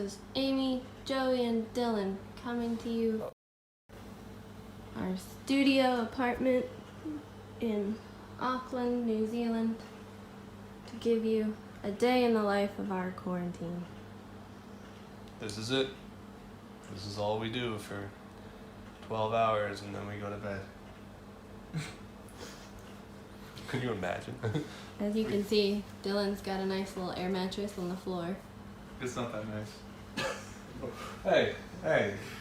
is Amy, Joey, and Dylan coming to you our studio apartment in Auckland, New Zealand, to give you a day in the life of our quarantine. This is it. This is all we do for 12 hours and then we go to bed. Can you imagine? As you can see, Dylan's got a nice little air mattress on the floor. It's not that nice. Hey,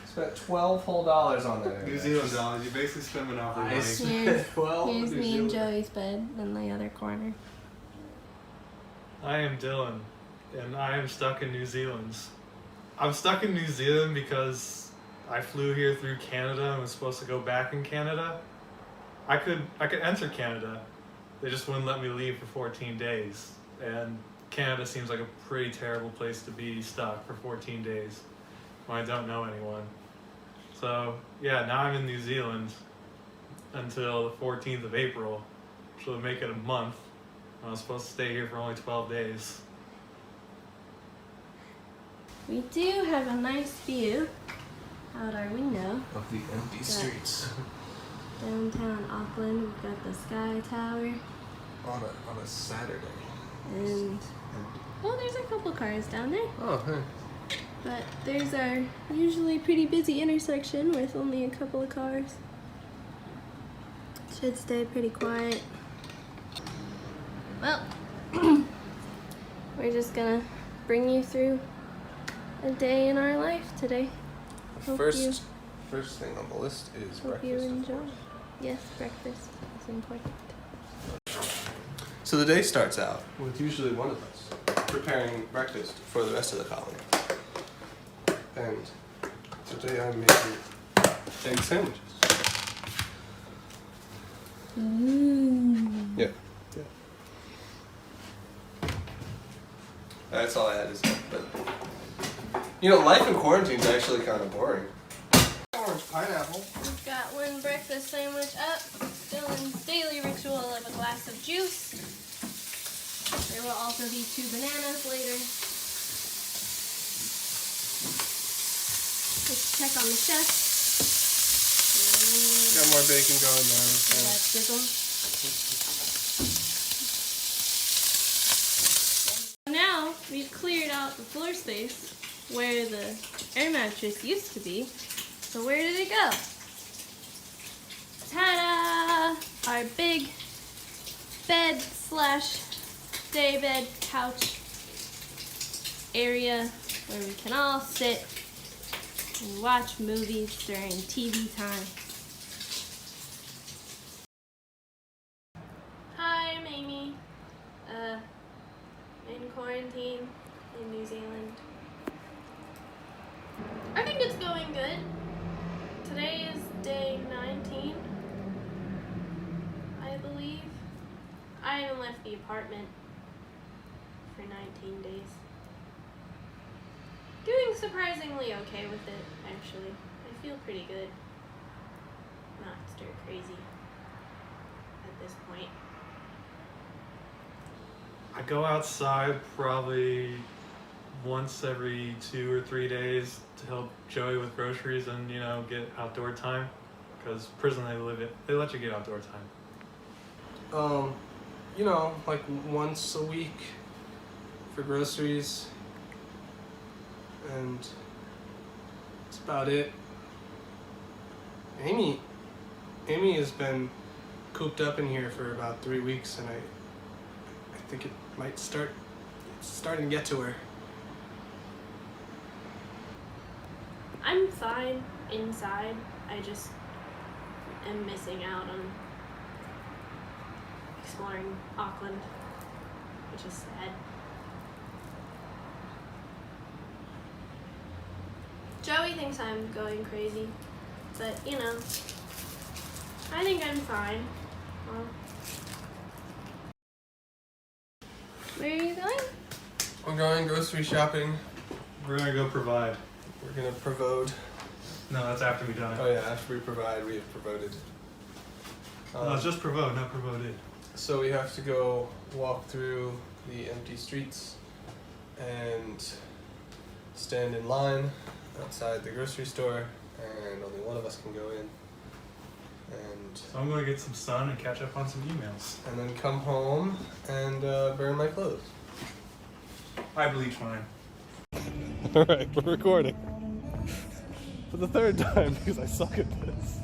spent $12 whole on that. New Zealand dollars. You basically spend monopoly money. Here's me and Joey's bed in the other corner. I am Dylan, and I am stuck in New Zealand. I'm stuck in New Zealand because I flew here through Canada and was supposed to go back in Canada. I could enter Canada. They just wouldn't let me leave for 14 days. And Canada seems like a pretty terrible place to be stuck for 14 days when I don't know anyone. So yeah, now I'm in New Zealand until the 14th of April, which will make it a month. I was supposed to stay here for only 12 days. We do have a nice view out our window. Of the empty streets. Downtown Auckland, we've got the Sky Tower. On a Saturday. And, well, there's a couple cars down there. Oh, hey. But there's our usually pretty busy intersection with only a couple of cars. Should stay pretty quiet. Well, we're just gonna bring you through a day in our life today. The first thing on the list is Hope breakfast. you enjoy. Yes, breakfast is important. So the day starts out with usually one of us preparing breakfast for the rest of the colony. And today I'm making egg sandwiches. Yeah. That's all I had to say. But life in quarantine is actually kind of boring. Orange pineapple. We've got one breakfast sandwich up. Dylan's daily ritual of a glass of juice. There will also be 2 bananas later. Let's check on the chef. Got more bacon going down. So that's sizzle. Now we've cleared out the floor space where the air mattress used to be. So where did it go? Ta-da! Our big bed / daybed couch area where we can all sit and watch movies during TV time. Hi, I'm Amy. In quarantine in New Zealand. I think it's going good. Today is day 19, I believe. I haven't left the apartment for 19 days. Doing surprisingly okay with it, actually. I feel pretty good. Not stir crazy at this point. I go outside probably once every 2 or 3 days to help Joey with groceries and get outdoor time, because prison they let you get outdoor time. Like once a week for groceries, and that's about it. Amy has been cooped up in here for about 3 weeks, and I think it might it's starting to get to her. I'm fine inside. I just am missing out on exploring Auckland, which is sad. Joey thinks I'm going crazy, but I think I'm fine. Well, where are you going? We're going grocery shopping. We're gonna go provide. We're gonna provode. No, that's after we die. Oh yeah, after we provide, we have provoded. No, it's just provode, not provoded. So we have to go walk through the empty streets and stand in line outside the grocery store, and only one of us can go in. And So I'm gonna get some sun and catch up on some emails. then come home and burn my clothes. I bleach mine. Alright, we're recording. For the third time because I suck at this.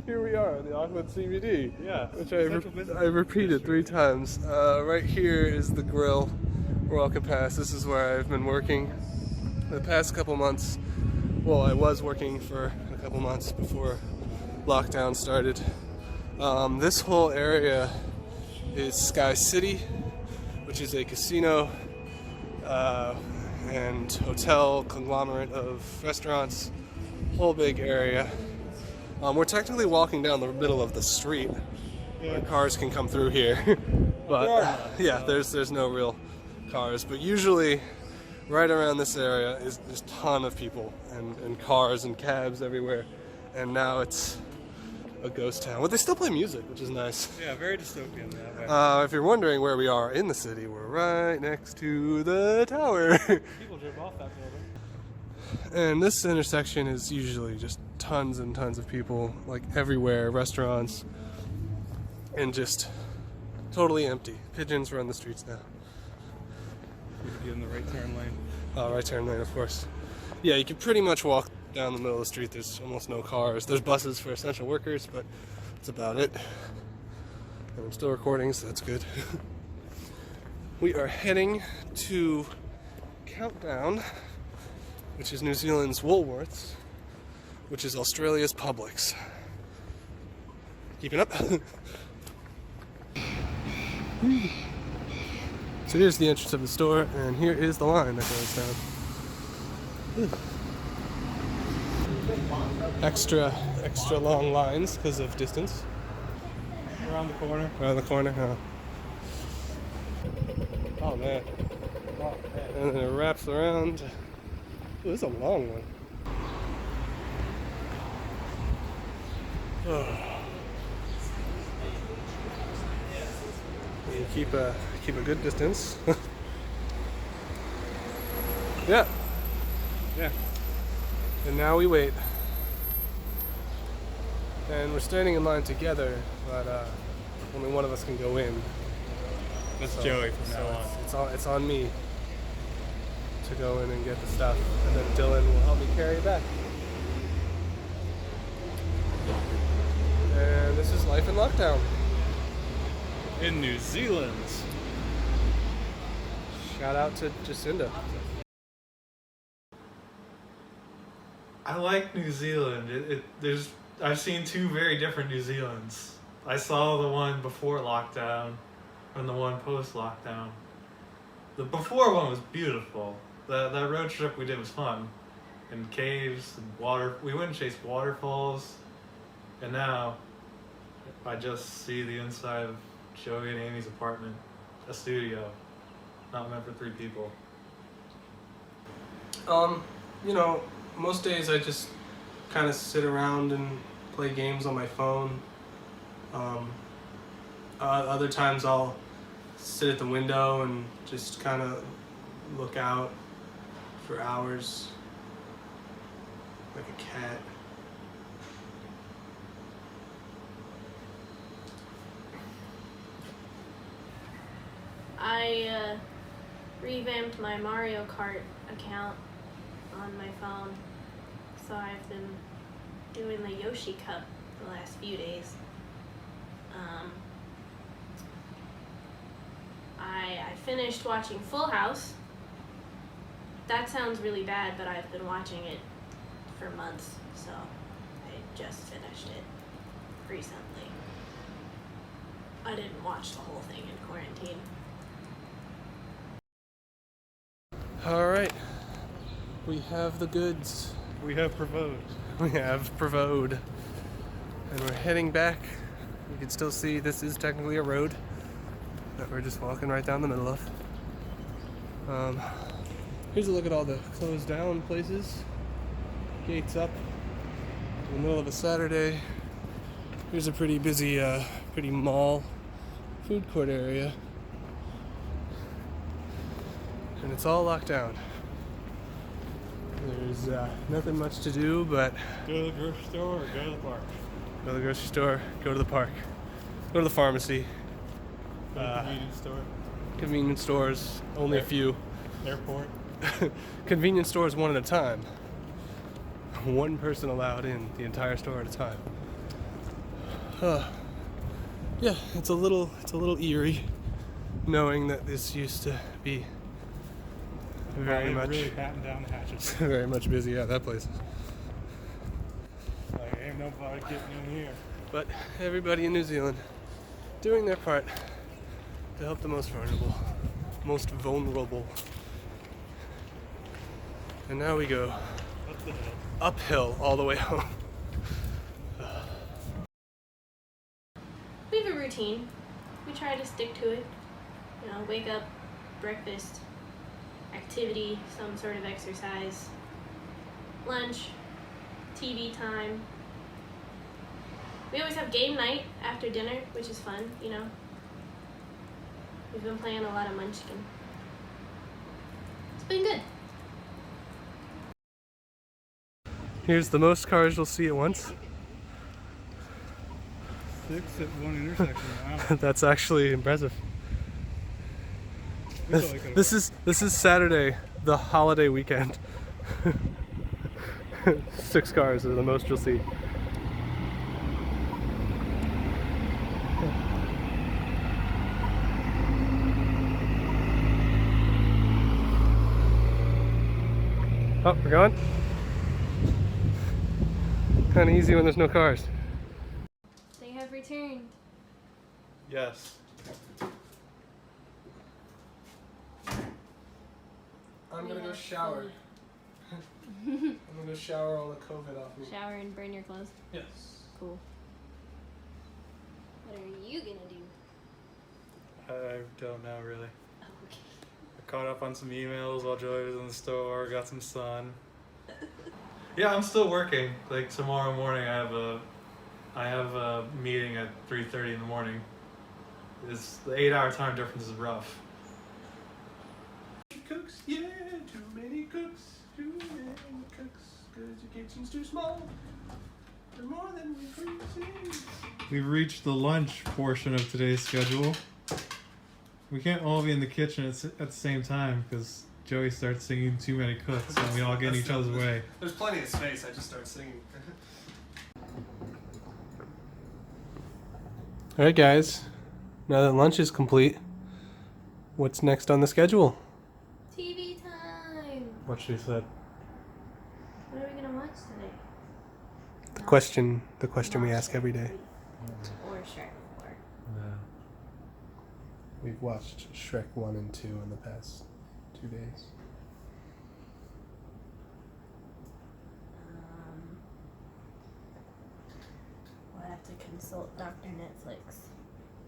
Here we are in the Auckland CBD. Yeah. Which I repeated 3 times. Right here is the grill we're walking past. This is where I've been working the past couple months. Well, I was working for a couple months before lockdown started. This whole area is Sky City, which is a casino and hotel conglomerate of restaurants. Whole big area. We're technically walking down the middle of the street. Where cars can come through here. But yeah, there's no real cars. But usually right around this area is there's a ton of people and cars and cabs everywhere. And now it's a ghost town. Well, they still play music, which is nice. Yeah, very dystopian that way. If you're wondering where we are in the city, we're right next to the tower. People drove off that building. And this intersection is usually just tons and tons of people, like everywhere, restaurants, and just totally empty. Pigeons run the streets now. We could get in the right turn lane. Right turn lane, of course. Yeah, you can pretty much walk down the middle of the street. There's almost no cars. There's buses for essential workers, but that's about it. And I'm still recording, so that's good. We are heading to Countdown, which is New Zealand's Woolworths, which is Australia's Publix. Keeping up? So here's the entrance of the store, and here is the line that goes down. Extra long lines because of distance. Around the corner. Around the corner, huh? Oh man. And then it wraps around. Ooh, this is a long one. Oh. You keep a good distance. Yeah. Yeah. And now we wait. And we're standing in line together, but only one of us can go in. That's So- Joey from so now on. it's on me to go in and get the stuff, and then Dylan will help me carry it back. And this is life in lockdown. In New Zealand. Shout out to Jacinda. I like New Zealand. I've seen 2 very different New Zealands. I saw the one before lockdown and the one post lockdown. The before one was beautiful. That road trip we did was fun. And caves and water. We went and chased waterfalls. And now I just see the inside of Joey and Amy's apartment. A studio. Not meant for 3 people. You know, most days I just kind of sit around and play games on my phone. Other times I'll sit at the window and just kind of look out for hours like a cat. I revamped my Mario Kart account on my phone, so I've been doing the Yoshi Cup the last few days. I finished watching Full House. That sounds really bad, but I've been watching it for months, so I just finished it recently. I didn't watch the whole thing in quarantine. Alright. We have the goods. We have Provode. We have Provode. And we're heading back. You can still see this is technically a road that we're just walking right down the middle of. Here's a look at all the closed down places. Gates up in the middle of a Saturday. Here's a pretty busy, pretty mall food court area. And it's all locked down. There's nothing much to do but Go to the grocery store or go to the park. go to the grocery store, go to the park, go to the pharmacy, Go to the convenience store. convenience stores, only a few. Airport. Convenience stores one at a time. One person allowed in the entire store at a time. Yeah, it's a little eerie knowing that this used to be very much really batten down the hatches. very much busy. Yeah, that place. Like, ain't nobody getting in here. But everybody in New Zealand doing their part to help the most vulnerable. And now we go What the hell? uphill all the way home. We have a routine. We try to stick to it. You know, wake up, breakfast, activity, some sort of exercise, lunch, TV time. We always have game night after dinner, which is fun, you know. We've been playing a lot of Munchkin. It's been good. Here's the most cars you'll see at once. 6 at one intersection. Wow. That's actually impressive. This is Saturday, the holiday weekend. 6 cars are the most you'll see. Oh, we're going? Kind of easy when there's no cars. They have returned. Yes. I'm gonna go shower. I'm gonna go shower all the COVID off me. Shower and burn your clothes. Yes. Cool. What are you gonna do? I don't know really. Oh, okay. I caught up on some emails while Joey was in the store, got some sun. Yeah, I'm still working. Like tomorrow morning I have a meeting at 3:30 in the morning. It's the 8-hour time difference is rough. Cooks, yeah, too many cooks, cause your kitchen's too small. They're more than freezing. We've reached the lunch portion of today's schedule. We can't all be in the kitchen at the same time because Joey starts singing Too Many Cooks and we all get in each other's way. There's plenty of space, I just start singing. Alright guys, now that lunch is complete, what's next on the schedule? TV time! What she said. What are we gonna watch today? The question we ask every day. Or Shrek 4. Yeah. We've watched Shrek 1 and 2 in the past 2 days. We'll have to consult Dr. Netflix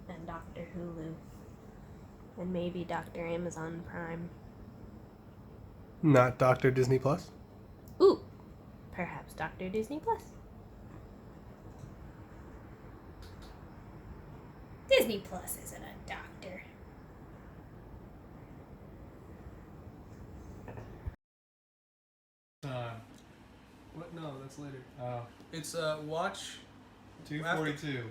and Dr. Hulu. And maybe Dr. Amazon Prime. Not Dr. Disney Plus? Ooh! Perhaps Dr. Disney Plus. Disney Plus isn't a doctor. What? No, that's later. Oh. It's watch. 2:42.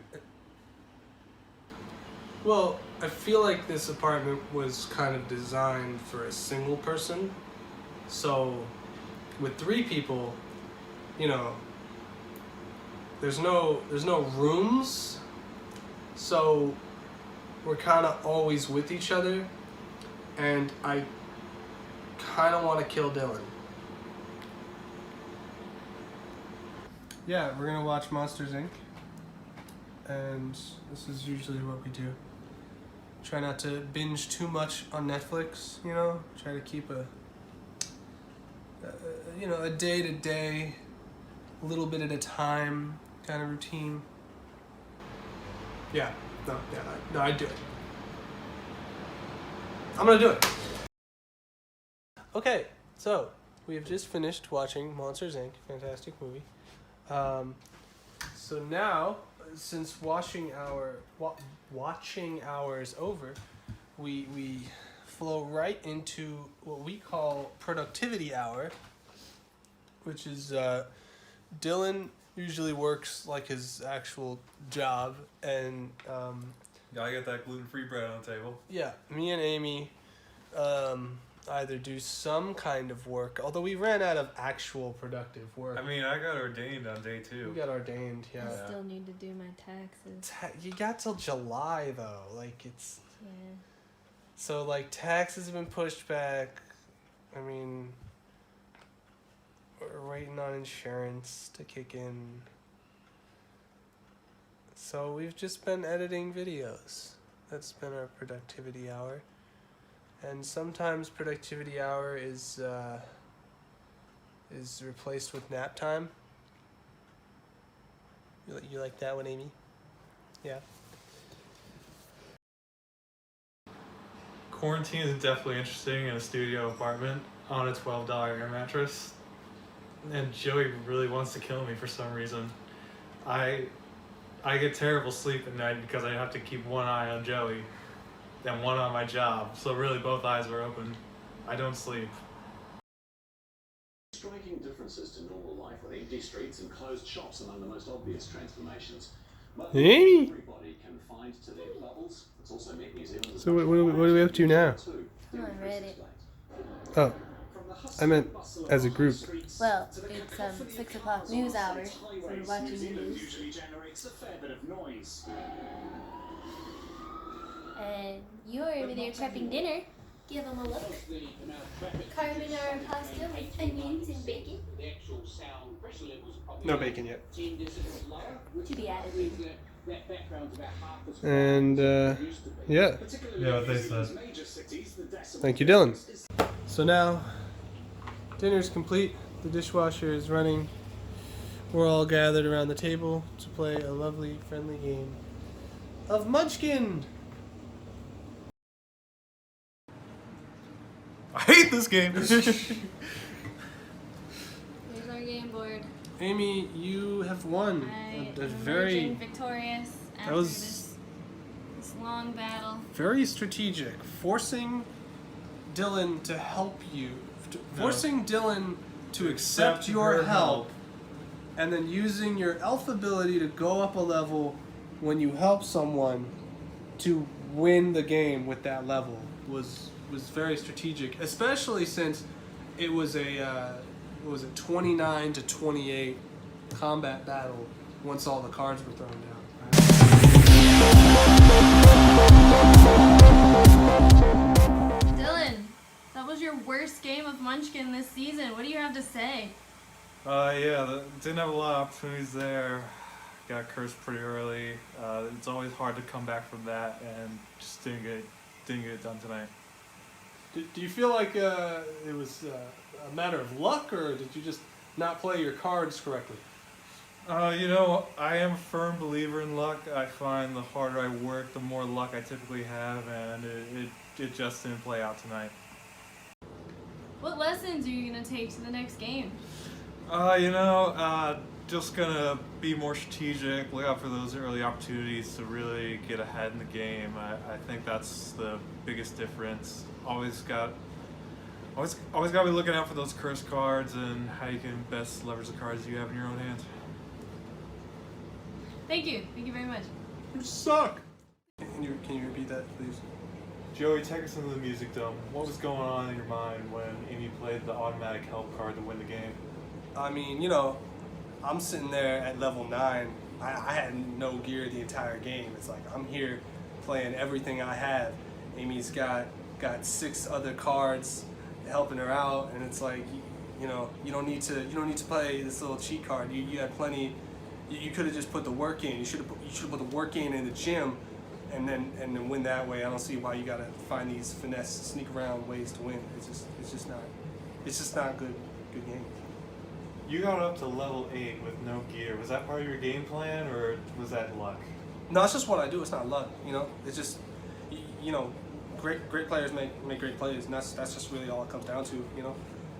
Well, I feel like this apartment was kind of designed for a single person. So, with 3 people, you know, there's no rooms. So, we're kind of always with each other, and I kind of want to kill Dylan. Yeah, we're gonna watch Monsters Inc. And this is usually what we do. Try not to binge too much on Netflix, you know? Try to keep a day-to-day, a little bit at a time kind of routine. Yeah, no, I'd do it. I'm gonna do it. Okay, so we have just finished watching Monsters Inc. Fantastic movie. So now, since watching hours over, we flow right into what we call productivity hour. which is Dylan usually works like his actual job, and Gotta get that gluten-free bread on the table. yeah, me and Amy either do some kind of work, although we ran out of actual productive work. I mean, I got ordained on day 2. We got ordained, yeah. I still need to do my taxes. You got till July though, like it's. Yeah. So like taxes have been pushed back. I mean, we're waiting on insurance to kick in. So we've just been editing videos. That's been our productivity hour. And sometimes productivity hour is replaced with nap time. You like that one, Amy? Yeah. Quarantine is definitely interesting in a studio apartment on a $12 air mattress. And Joey really wants to kill me for some reason. I get terrible sleep at night because I have to keep one eye on Joey and one on my job. So really both eyes are open. I don't sleep. Striking differences to normal life with empty streets and closed shops among the most obvious transformations. But Amy! everybody confined to their bubbles. It's also made New Zealand. So what are we up to now? I read it. Oh, I meant as a group. Well, it's 6 o'clock news hour, so we're watching the news. Usually generates a fair bit of noise. And you're over there prepping dinner. Give them a look. Carbonara pasta with onions and bacon. No bacon yet. To be added. And yeah. Yeah, what they said. Thank you, Dylan. So now, dinner's complete. The dishwasher is running. We're all gathered around the table to play a lovely, friendly game of Munchkin. I hate this game. Here's our game board. Amy, you have won. I A am very, emerging victorious after was- this long battle. very strategic. Forcing Dylan to help you. Forcing Dylan to accept your help. And then using your elf ability to go up a level when you help someone to win the game with that level was very strategic, especially since it was a 29 to 28 combat battle once all the cards were thrown down. Dylan, that was your worst game of Munchkin this season. What do you have to say? Didn't have a lot of opportunities there. Got cursed pretty early. It's always hard to come back from that, and just didn't get it done tonight. Do you feel like it was a matter of luck, or did you just not play your cards correctly? I am a firm believer in luck. I find the harder I work, the more luck I typically have, and it just didn't play out tonight. What lessons are you going to take to the next game? Just gonna be more strategic, look out for those early opportunities to really get ahead in the game. I think that's the biggest difference. Always gotta be looking out for those curse cards and how you can best leverage the cards you have in your own hands. Thank you. Thank you very much. You suck. Can you repeat that, please? Joey, take us into the music dome. What was going on in your mind when Amy played the automatic help card to win the game? I mean, I'm sitting there at level 9. I had no gear the entire game. It's like I'm here playing everything I have. Amy's got 6 other cards helping her out, and it's like you don't need to play this little cheat card. You had plenty. You could have just put the work in. You should have put the work in the gym, and then win that way. I don't see why you gotta find these finesse, sneak around ways to win. It's just not good game. You got up to level 8 with no gear. Was that part of your game plan, or was that luck? No, it's just what I do. It's not luck. It's just great players make great plays, and that's just really all it comes down to.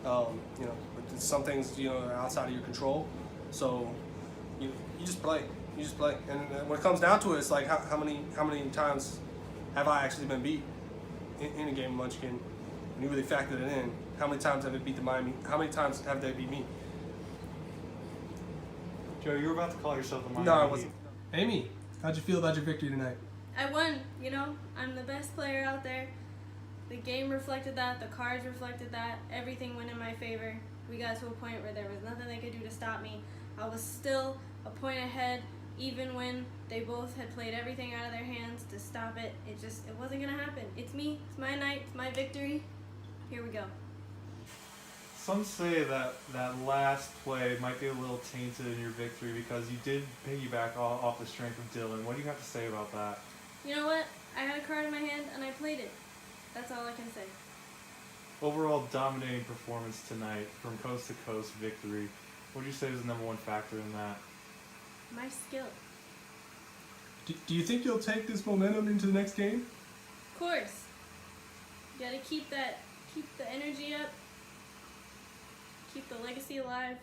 But some things are outside of your control. So you just play. And when it comes down to it, it's like how many times have I actually been beat in a game of Munchkin? When you really factor it in, how many times have it beat the Miami? How many times have they beat me? Joe, you were about to call yourself a minor. No, I wasn't. Amy, how'd you feel about your victory tonight? I won, you know. I'm the best player out there. The game reflected that. The cards reflected that. Everything went in my favor. We got to a point where there was nothing they could do to stop me. I was still a point ahead, even when they both had played everything out of their hands to stop it. It wasn't gonna happen. It's me. It's my night. It's my victory. Here we go. Some say that last play might be a little tainted in your victory because you did piggyback off the strength of Dylan. What do you have to say about that? You know what? I had a card in my hand and I played it. That's all I can say. Overall dominating performance tonight from coast to coast victory. What would you say is the number one factor in that? My skill. Do you think you'll take this momentum into the next game? Of course. You gotta keep the energy up. Keep the legacy alive.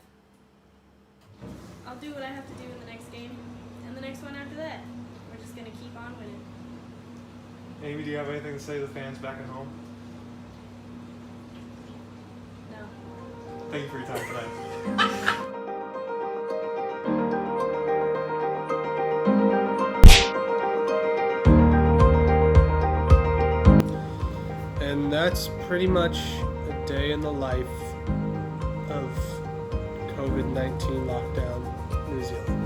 I'll do what I have to do in the next game. And the next one after that. We're just gonna keep on winning. Amy, do you have anything to say to the fans back at home? No. Thank you for your time tonight. And that's pretty much a day in the life of COVID-19 lockdown New Zealand.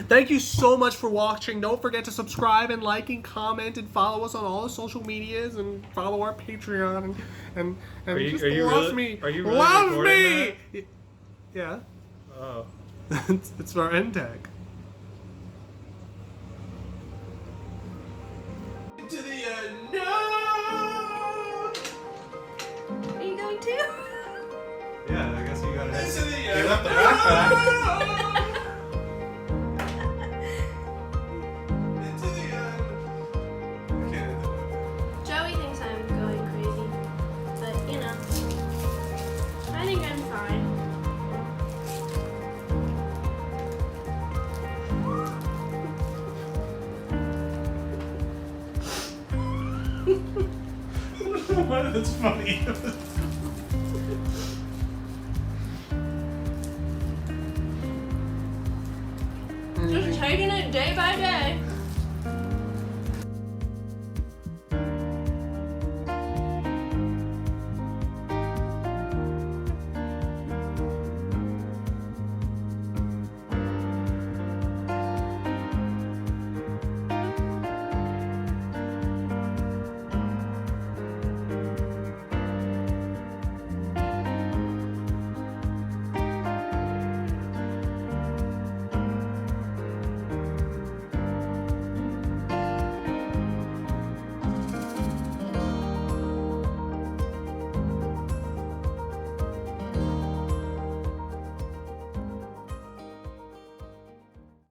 Thank you so much for watching. Don't forget to subscribe and like and comment and follow us on all the social medias and follow our Patreon and just love me. Are you really love recording me. Yeah. Oh. it's our end tag. To the end. No. Are you going to? Yeah, I guess you got it. To the You end. left the backpack. Into the end. I can't. Joey thinks I'm going crazy. But, you know, I think I'm fine. That's funny. Just taking it day by day.